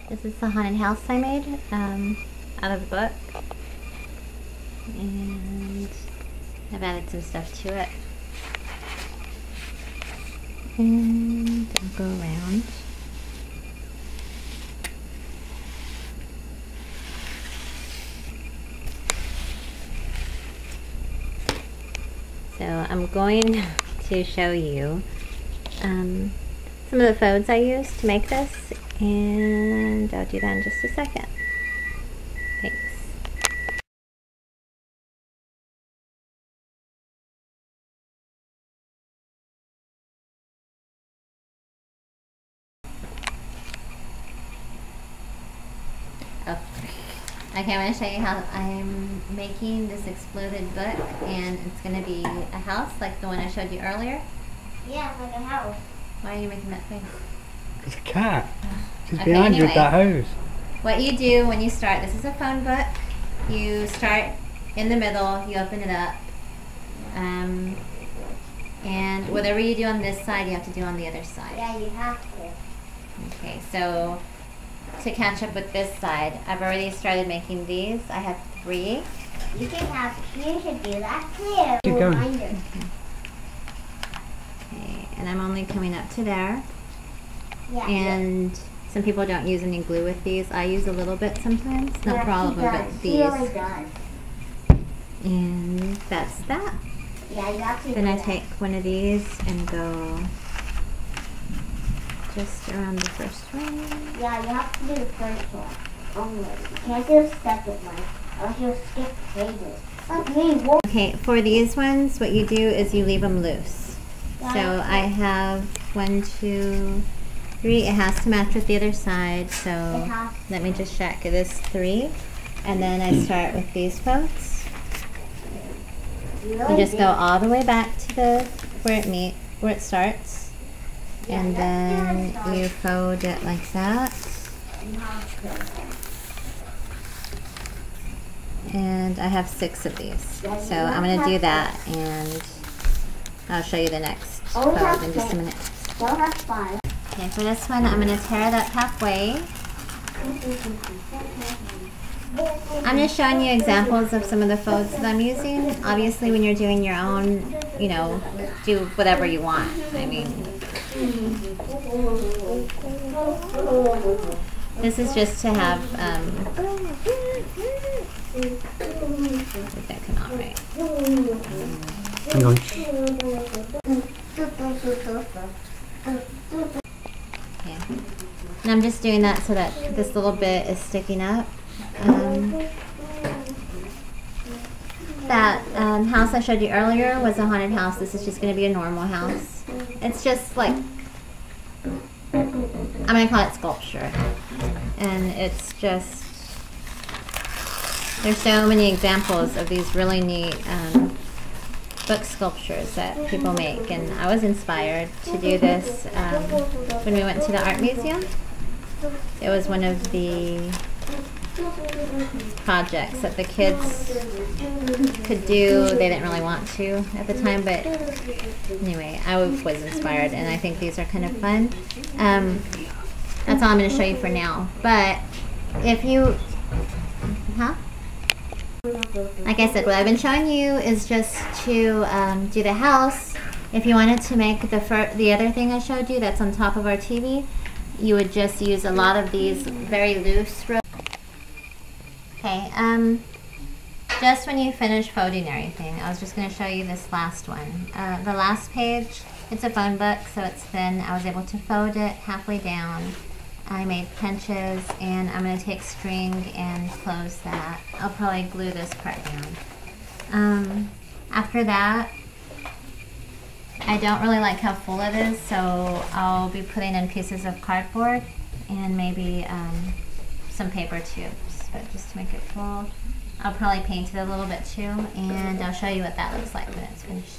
This is the haunted house I made out of a book. And I've added some stuff to it. And I'll go around. So I'm going to show you some of the photos I used to make this, and I'll do that in just a second. Thanks. Oh. Okay, I'm going to show you how I'm making this exploded book, and it's going to be a house like the one I showed you earlier. Yeah, like a house. Why are you making that face? It's a cat. She's Okay, behind you anyway. with that hose. What you do when you start, this is a phone book. You start in the middle, you open it up, and whatever you do on this side, you have to do on the other side. Yeah, you have to. Okay, so to catch up with this side, I've already started making these. I have 3. You should do that too. Keep going. Reminder. Okay, and I'm only coming up to there. Yeah. And some people don't use any glue with these. I use a little bit sometimes, not Yeah, for all of she them, does. but She these. really does. And that's that. Yeah, you have to Then do I that. take one of these and go just around the first one. Yeah, you have to do the first one only. You can't do the second one, or else you'll skip pages. Like me, whoa. Okay, for these ones, what you do is you leave them loose. Yeah. So I have 1, 2, 3. It has to match with the other side. So has to. let me just check. It is 3. And then I start with these folks. You You really just did. go all the way back to the where it starts. Yeah, And that's where it then starts. you fold it like that. You have to. And I have 6 of these. Yeah, So you I'm have going to to do have that, and I'll show you the next Oh, we fold have in just a 6. minute. Don't have 5. Okay, for this one, I'm going to tear it up halfway. I'm just showing you examples of some of the folds that I'm using. Obviously, when you're doing your own, you know, do whatever you want. I mean, this is just to have, if that come out right. Hang on. Okay. And I'm just doing that so that this little bit is sticking up. That house I showed you earlier was a haunted house. This is just going to be a normal house. It's just like, I'm going to call it sculpture. And it's just, there's so many examples of these really neat book sculptures that people make. And I was inspired to do this when we went to the art museum. It was one of the projects that the kids could do. They didn't really want to at the time, but anyway, I was inspired, and I think these are kind of fun. That's all I'm going to show you for now. But if you, like I said, what I've been showing you is just to do the house. If you wanted to make the other thing I showed you that's on top of our TV, you would just use a lot of these very loose ropes. Okay, just when you finish folding everything, I was just going to show you this last one. The last page, it's a phone book, so it's thin. I was able to fold it halfway down. I made pinches, and I'm going to take string and close that. I'll probably glue this part down. After that, I don't really like how full it is, so I'll be putting in pieces of cardboard and maybe some paper tubes, but just to make it full. I'll probably paint it a little bit too, and I'll show you what that looks like when it's finished.